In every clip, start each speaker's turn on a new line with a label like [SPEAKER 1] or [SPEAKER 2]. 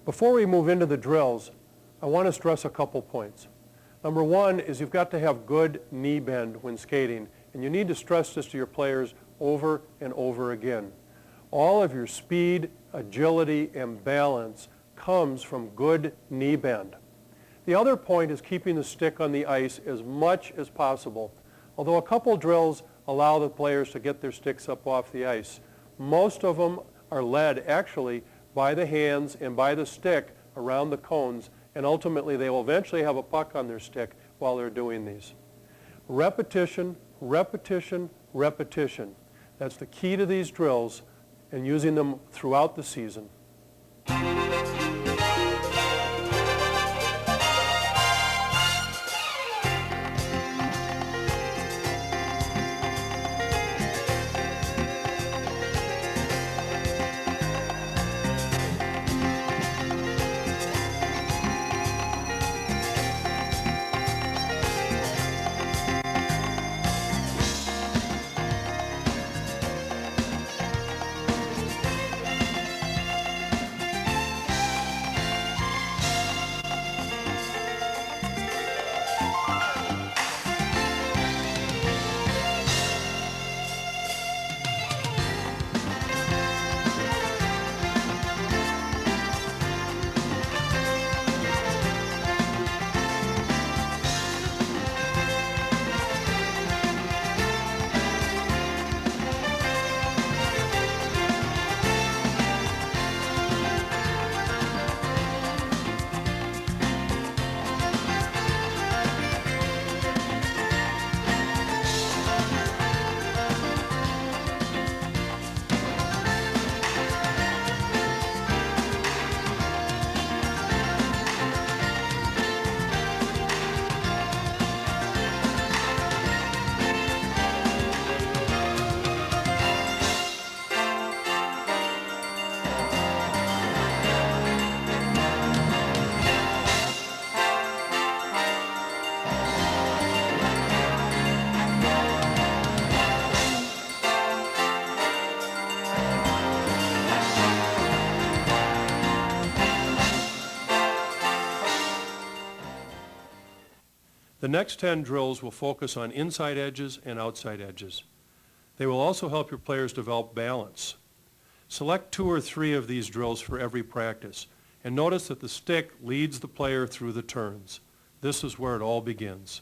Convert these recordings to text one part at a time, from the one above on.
[SPEAKER 1] Before we move into the drills, I want to stress a couple points. Number one is you've got to have good knee bend when skating, and you need to stress this to your players over and over again. All of your speed, agility, and balance comes from good knee bend. The other point is keeping the stick on the ice as much as possible. Although a couple drills allow the players to get their sticks up off the ice, most of them are led actually by the hands and by the stick around the cones, and ultimately they will eventually have a puck on their stick while they're doing these. Repetition, repetition, repetition. That's the key to these drills and using them throughout the season. The next 10 drills will focus on inside edges and outside edges. They will also help your players develop balance. Select 2 or 3 of these drills for every practice, and notice that the stick leads the player through the turns. This is where it all begins.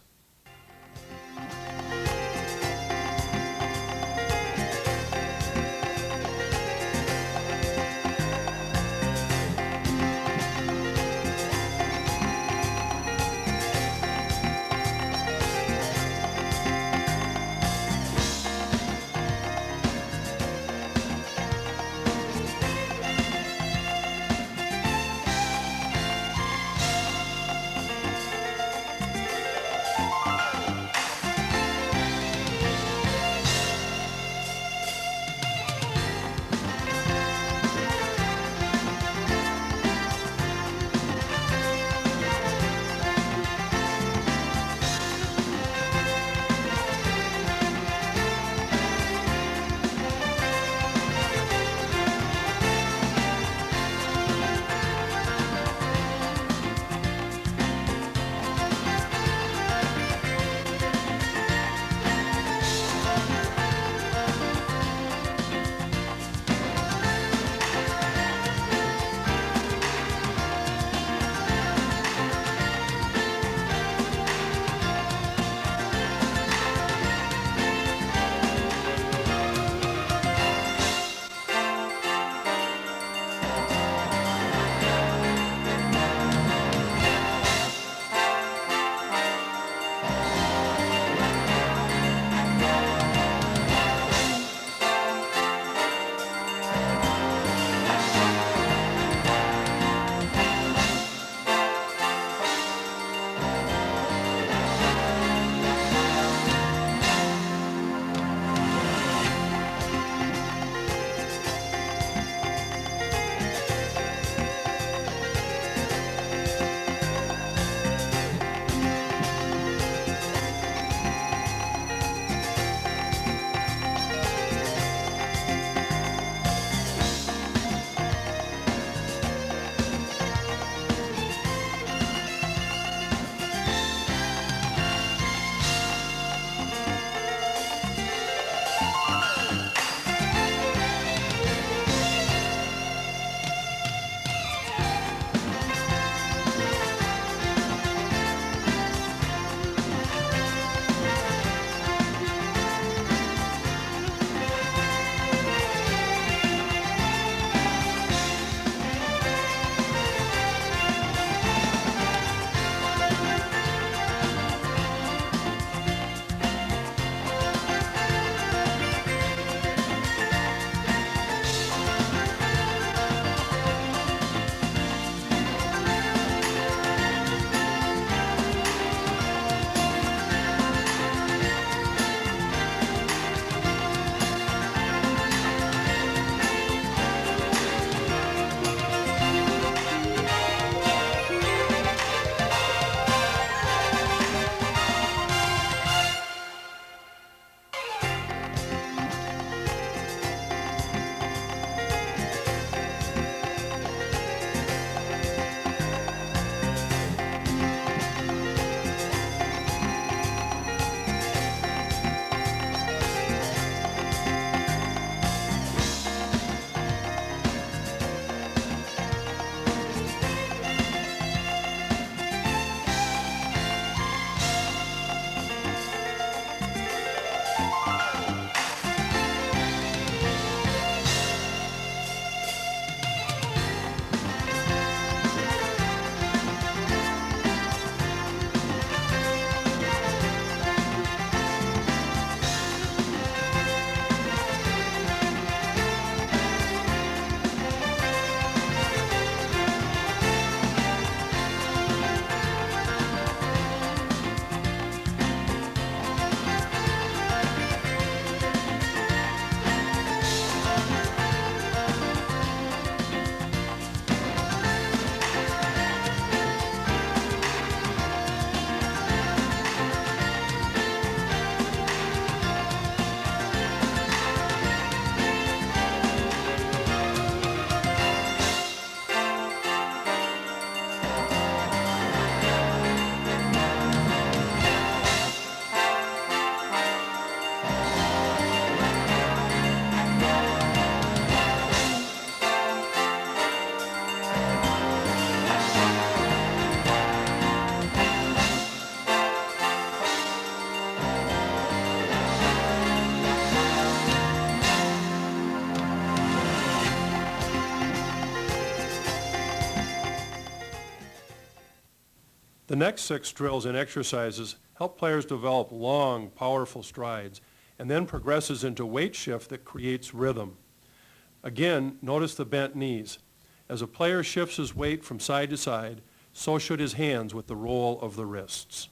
[SPEAKER 1] The next 6 drills and exercises help players develop long, powerful strides, and then progresses into weight shift that creates rhythm. Again, notice the bent knees. As a player shifts his weight from side to side, so should his hands with the roll of the wrists.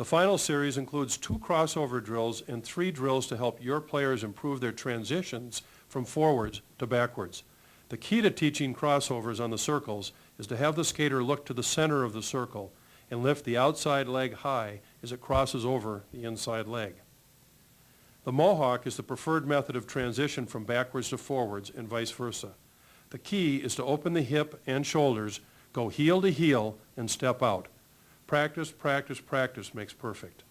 [SPEAKER 1] The final series includes 2 crossover drills and 3 drills to help your players improve their transitions from forwards to backwards. The key to teaching crossovers on the circles is to have the skater look to the center of the circle and lift the outside leg high as it crosses over the inside leg. The Mohawk is the preferred method of transition from backwards to forwards and vice versa. The key is to open the hip and shoulders, go heel to heel, and step out. Practice, practice, practice makes perfect.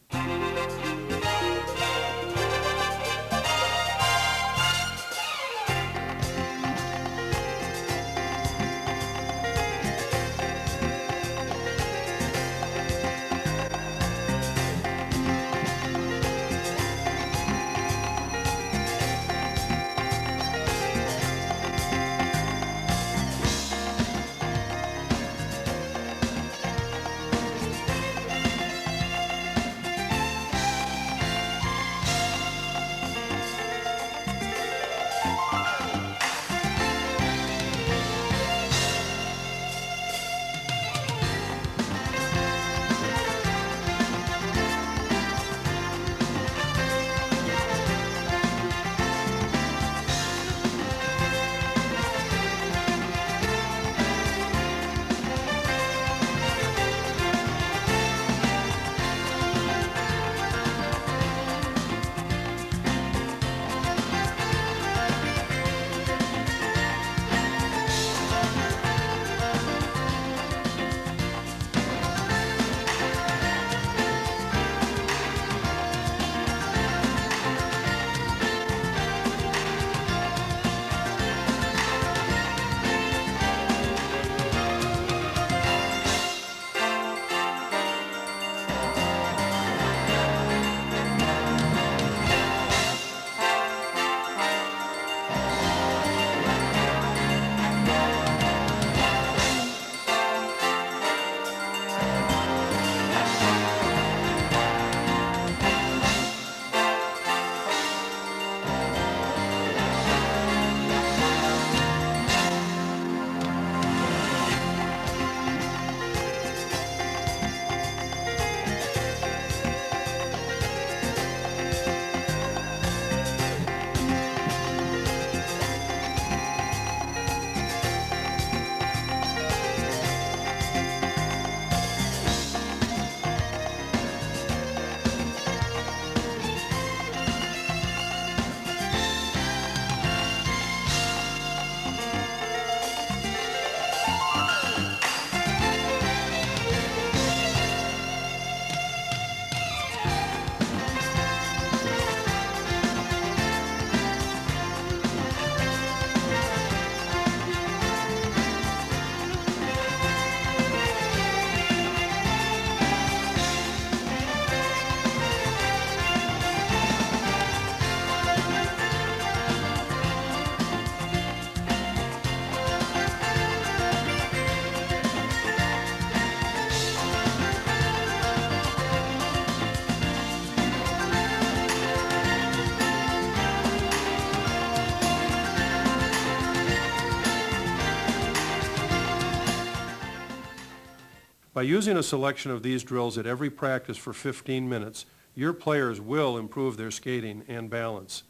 [SPEAKER 1] By using a selection of these drills at every practice for 15 minutes, your players will improve their skating and balance.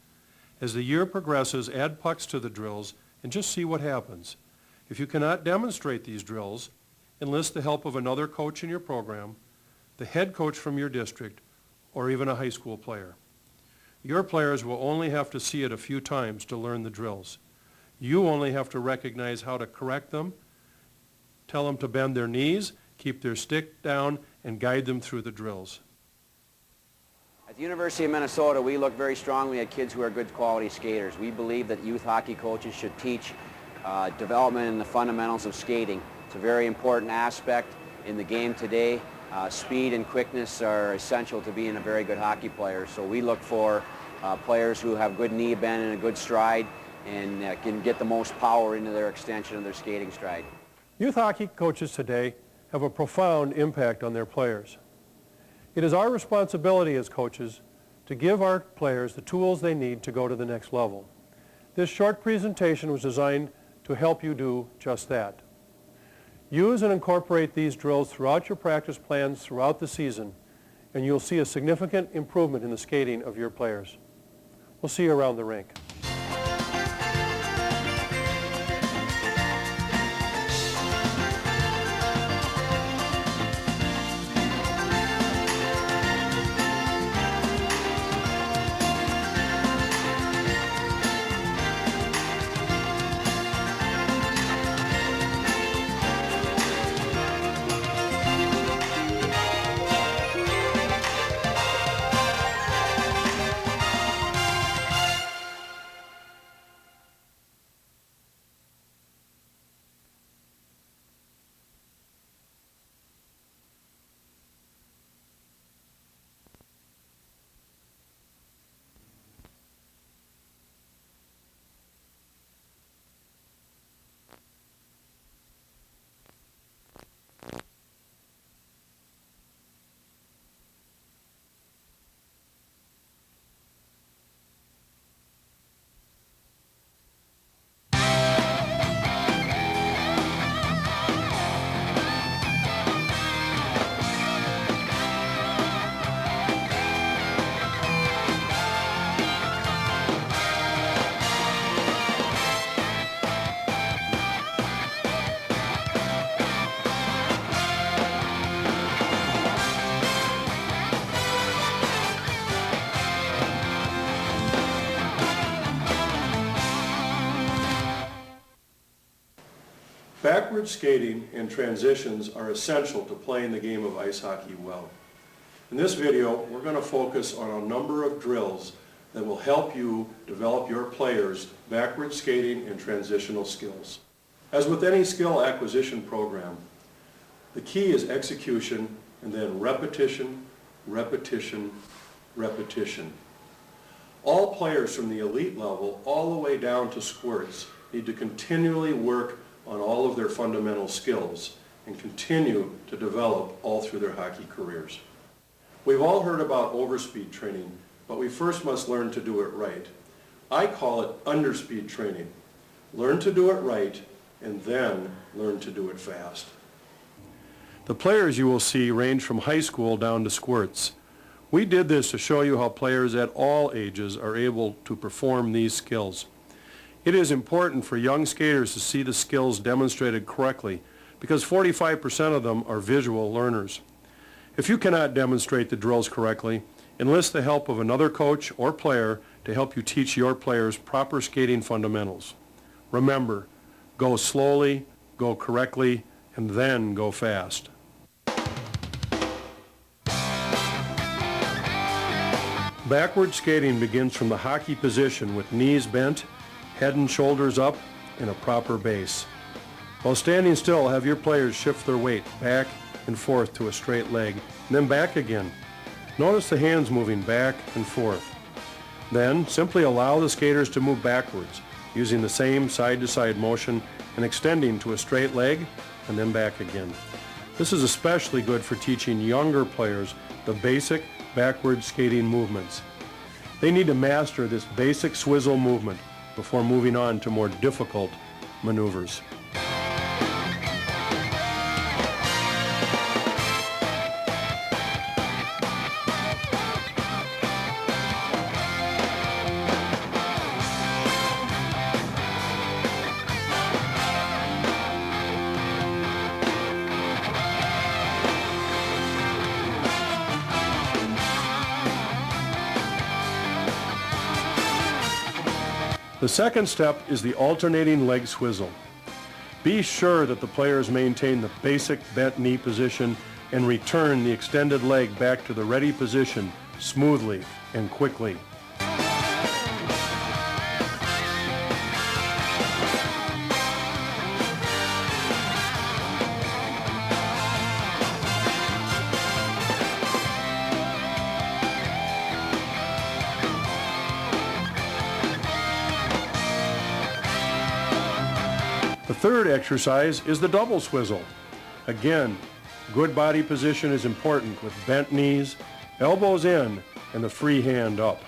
[SPEAKER 1] As the year progresses, add pucks to the drills and just see what happens. If you cannot demonstrate these drills, enlist the help of another coach in your program, the head coach from your district, or even a high school player. Your players will only have to see it a few times to learn the drills. You only have to recognize how to correct them, tell them to bend their knees, keep their stick down, and guide them through the drills.
[SPEAKER 2] At the University of Minnesota, we look very strongly at kids who are good quality skaters. We believe that youth hockey coaches should teach development in the fundamentals of skating. It's a very important aspect in the game today. Speed and quickness are essential to being a very good hockey player. So we look for players who have good knee bend and a good stride and can get the most power into their extension of their skating stride.
[SPEAKER 1] Youth hockey coaches today have a profound impact on their players. It is our responsibility as coaches to give our players the tools they need to go to the next level. This short presentation was designed to help you do just that. Use and incorporate these drills throughout your practice plans throughout the season, and you'll see a significant improvement in the skating of your players. We'll see you around the rink. Backward skating and transitions are essential to playing the game of ice hockey well. In this video, we're going to focus on a number of drills that will help you develop your players' backward skating and transitional skills. As with any skill acquisition program, the key is execution and then repetition, repetition, repetition. All players from the elite level all the way down to squirts need to continually work on all of their fundamental skills and continue to develop all through their hockey careers. We've all heard about overspeed training, but we first must learn to do it right. I call it underspeed training. Learn to do it right and then learn to do it fast. The players you will see range from high school down to squirts. We did this to show you how players at all ages are able to perform these skills. It is important for young skaters to see the skills demonstrated correctly because 45% of them are visual learners. If you cannot demonstrate the drills correctly, enlist the help of another coach or player to help you teach your players proper skating fundamentals. Remember, go slowly, go correctly, and then go fast. Backward skating begins from the hockey position with knees bent, head and shoulders up, and a proper base. While standing still, have your players shift their weight back and forth to a straight leg, and then back again. Notice the hands moving back and forth. Then simply allow the skaters to move backwards, using the same side-to-side motion and extending to a straight leg and then back again. This is especially good for teaching younger players the basic backward skating movements. They need to master this basic swizzle movement before moving on to more difficult maneuvers. The second step is the alternating leg swizzle. Be sure that the players maintain the basic bent knee position and return the extended leg back to the ready position smoothly and quickly. The third exercise is the double swizzle. Again, good body position is important with bent knees, elbows in, and the free hand up.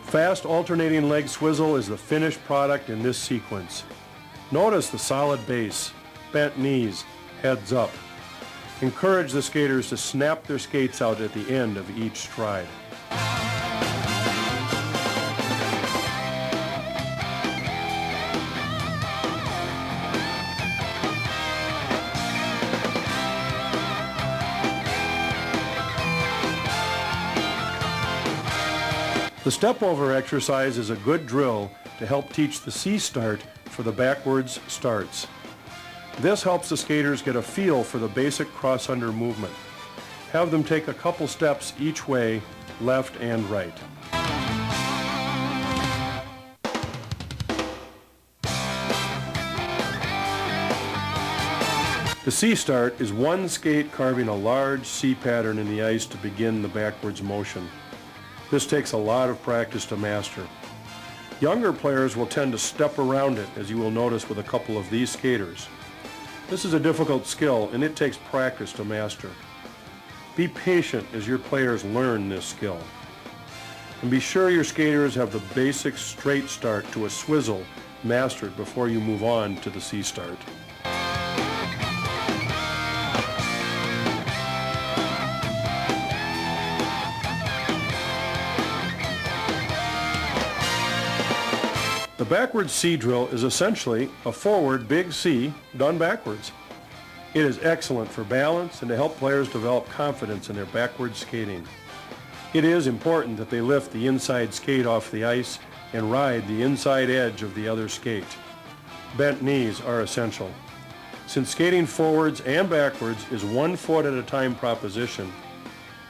[SPEAKER 1] Fast alternating leg swizzle is the finished product in this sequence. Notice the solid base, bent knees, heads up. Encourage the skaters to snap their skates out at the end of each stride. The step-over exercise is a good drill to help teach the C start for the backwards starts. This helps the skaters get a feel for the basic cross-under movement. Have them take a couple steps each way, left and right. The C start is one skate carving a large C pattern in the ice to begin the backwards motion. This takes a lot of practice to master. Younger players will tend to step around it, as you will notice with a couple of these skaters. This is a difficult skill, and it takes practice to master. Be patient as your players learn this skill. And be sure your skaters have the basic straight start to a swizzle mastered before you move on to the C start. The backwards C drill is essentially a forward big C done backwards. It is excellent for balance and to help players develop confidence in their backwards skating. It is important that they lift the inside skate off the ice and ride the inside edge of the other skate. Bent knees are essential. Since skating forwards and backwards is 1 foot at a time proposition,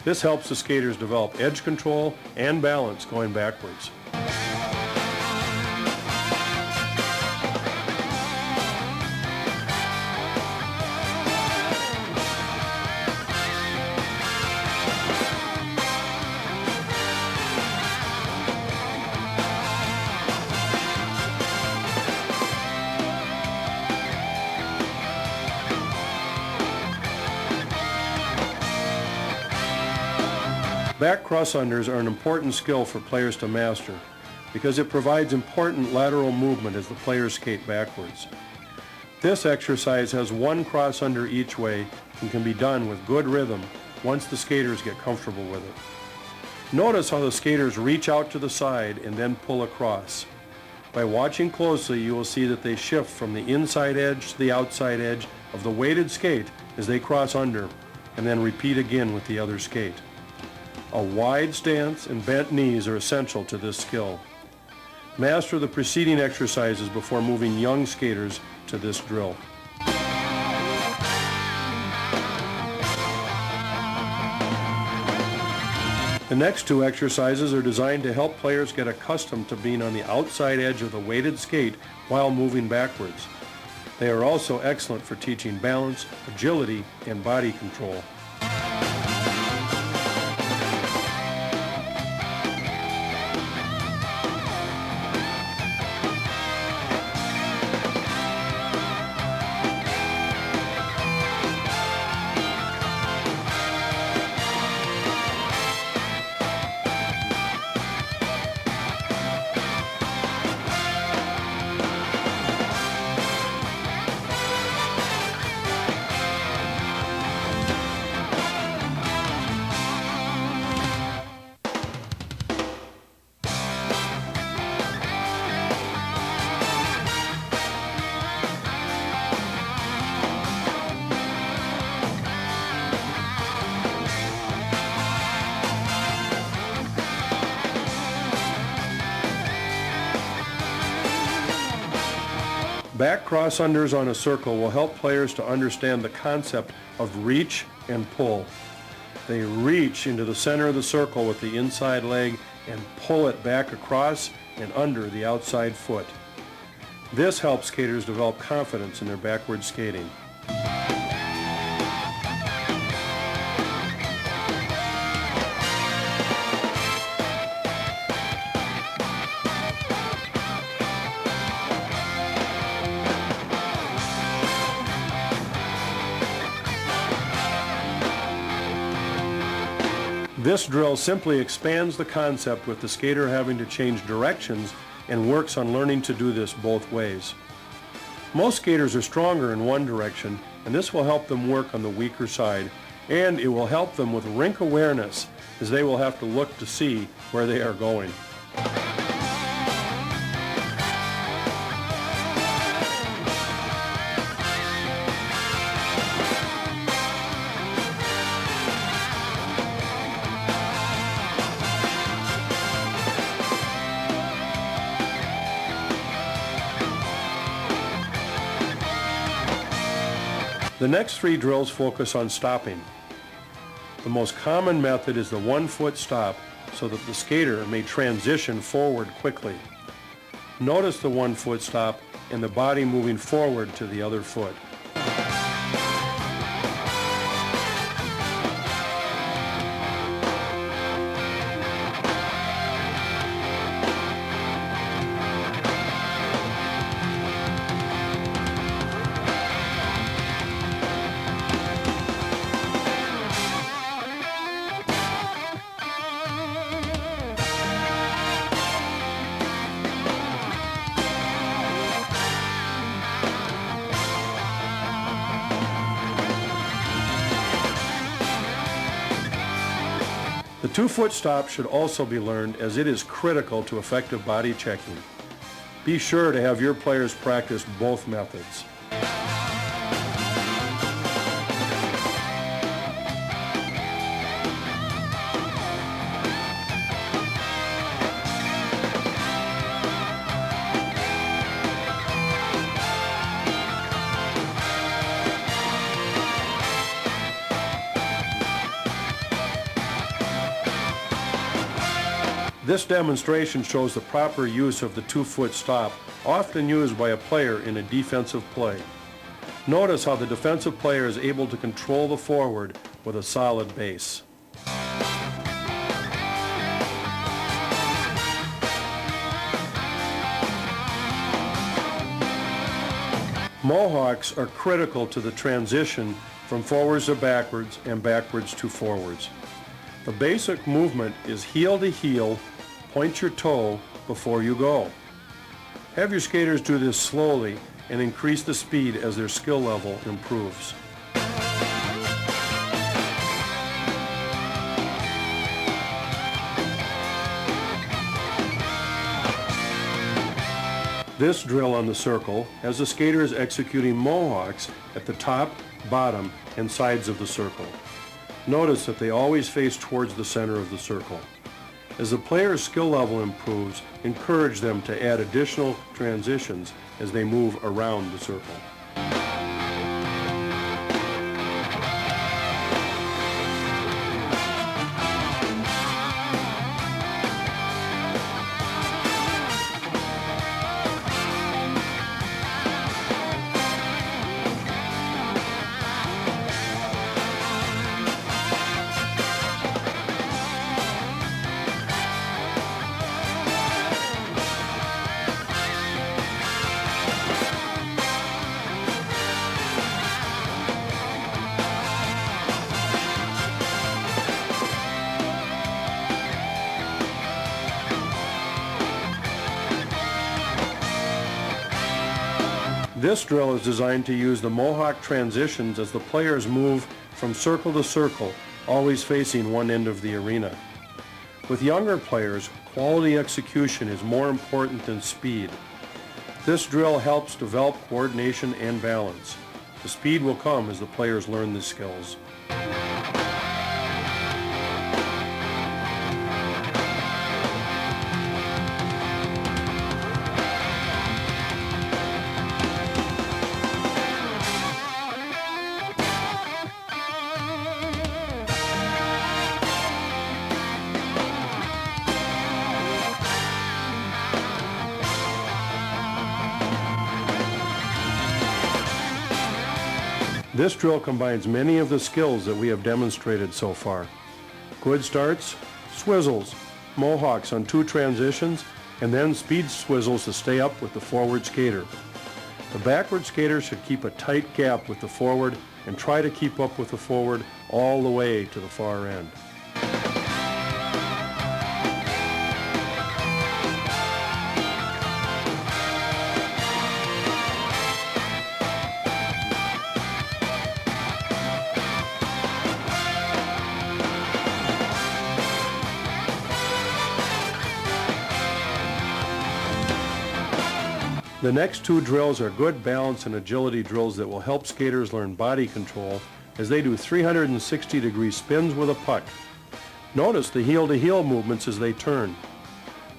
[SPEAKER 1] this helps the skaters develop edge control and balance going backwards. Back cross-unders are an important skill for players to master because it provides important lateral movement as the players skate backwards. This exercise has 1 cross-under each way and can be done with good rhythm once the skaters get comfortable with it. Notice how the skaters reach out to the side and then pull across. By watching closely, you will see that they shift from the inside edge to the outside edge of the weighted skate as they cross under, and then repeat again with the other skate. A wide stance and bent knees are essential to this skill. Master the preceding exercises before moving young skaters to this drill. The next 2 exercises are designed to help players get accustomed to being on the outside edge of the weighted skate while moving backwards. They are also excellent for teaching balance, agility, and body control. Back cross-unders on a circle will help players to understand the concept of reach and pull. They reach into the center of the circle with the inside leg and pull it back across and under the outside foot. This helps skaters develop confidence in their backward skating. This drill simply expands the concept with the skater having to change directions and works on learning to do this both ways. Most skaters are stronger in one direction, and this will help them work on the weaker side, and it will help them with rink awareness, as they will have to look to see where they are going. The next three drills focus on stopping. The most common method is the 1-foot stop so that the skater may transition forward quickly. Notice the 1-foot stop and the body moving forward to the other foot. The 2-foot stop should also be learned, as it is critical to effective body checking. Be sure to have your players practice both methods. This demonstration shows the proper use of the 2-foot stop, often used by a player in a defensive play. Notice how the defensive player is able to control the forward with a solid base. Mohawks are critical to the transition from forwards to backwards and backwards to forwards. The basic movement is heel to heel, point your toe before you go. Have your skaters do this slowly and increase the speed as their skill level improves. This drill on the circle has the skaters executing Mohawks at the top, bottom, and sides of the circle. Notice that they always face towards the center of the circle. As the player's skill level improves, encourage them to add additional transitions as they move around the circle. This drill is designed to use the Mohawk transitions as the players move from circle to circle, always facing one end of the arena. With younger players, quality execution is more important than speed. This drill helps develop coordination and balance. The speed will come as the players learn the skills. This drill combines many of the skills that we have demonstrated so far. Good starts, swizzles, Mohawks on 2 transitions, and then speed swizzles to stay up with the forward skater. The backward skater should keep a tight gap with the forward and try to keep up with the forward all the way to the far end. The next 2 drills are good balance and agility drills that will help skaters learn body control as they do 360-degree spins with a puck. Notice the heel-to-heel movements as they turn.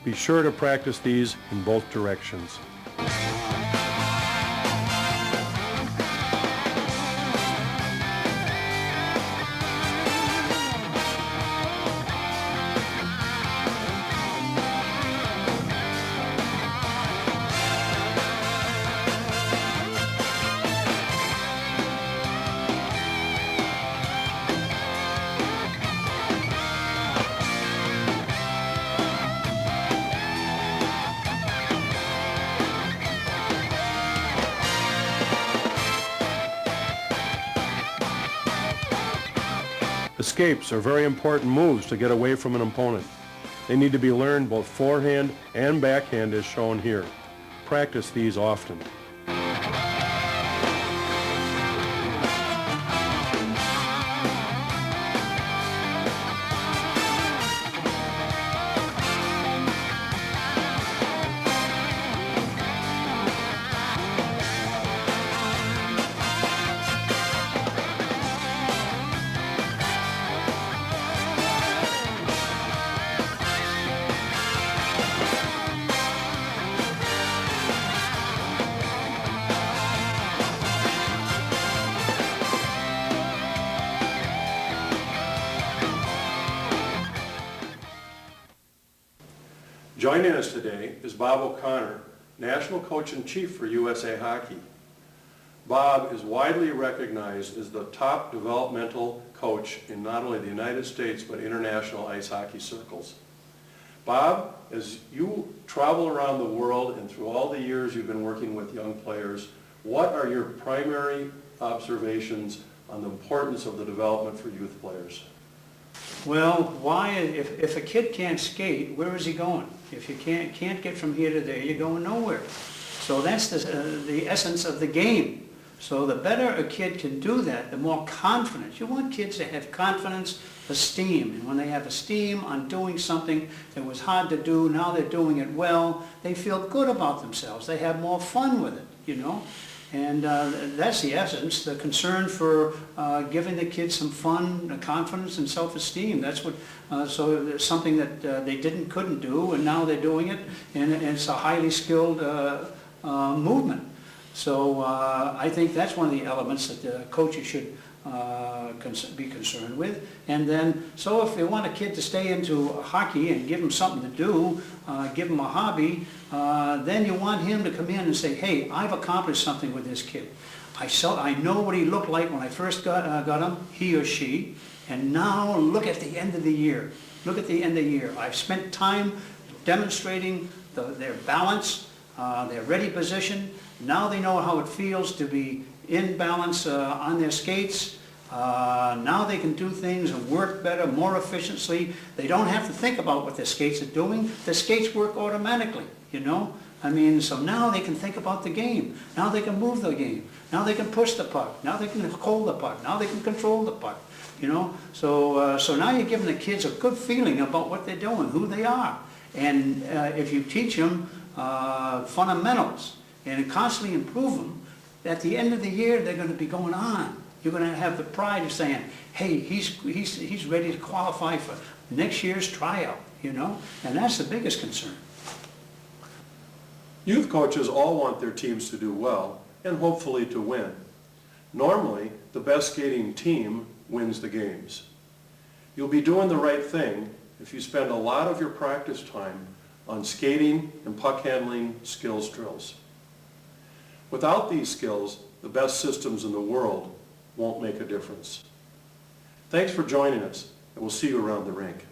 [SPEAKER 1] Be sure to practice these in both directions. Escapes are very important moves to get away from an opponent. They need to be learned both forehand and backhand as shown here. Practice these often. Joining us today is Bob O'Connor, National Coach-in-Chief for USA Hockey. Bob is widely recognized as the top developmental coach in not only the United States but international ice hockey circles. Bob, as you travel around the world and through all the years you've been working with young players, what are your primary observations on the importance of the development for youth players?
[SPEAKER 3] Well, if a kid can't skate, where is he going? If you can't get from here to there, you're going nowhere. So that's the essence of the game. So the better a kid can do that, the more confidence. You want kids to have confidence, esteem. And when they have esteem on doing something that was hard to do, now they're doing it well, they feel good about themselves. They have more fun with it, you know. And that's the essence, the concern for giving the kids some fun, confidence, and self-esteem. That's what, so it's something that they couldn't do, and now they're doing it, and it's a highly skilled movement. So I think that's one of the elements that the coaches should be concerned with. And then, so if they want a kid to stay into hockey and give him something to do, give him a hobby, then you want him to come in and say, hey, I've accomplished something with this kid. I know what he looked like when I first got him, he or she, and now look at the end of the year. Look at the end of the year. I've spent time demonstrating their balance, their ready position. Now they know how it feels to be in balance on their skates. Now they can do things and work better, more efficiently. They don't have to think about what their skates are doing. The skates work automatically, you know. I mean, so now they can think about the game. Now they can move the game. Now they can push the puck. Now they can hold the puck. Now they can control the puck, you know. So now you're giving the kids a good feeling about what they're doing, who they are. And if you teach them fundamentals and constantly improve them, at the end of the year they're going to be going on. You're going to have the pride of saying, hey, he's ready to qualify for next year's tryout, you know, and that's the biggest concern.
[SPEAKER 1] Youth coaches all want their teams to do well and hopefully to win. Normally, the best skating team wins the games. You'll be doing the right thing if you spend a lot of your practice time on skating and puck handling skills drills. Without these skills, the best systems in the world won't make a difference. Thanks for joining us, and we'll see you around the rink.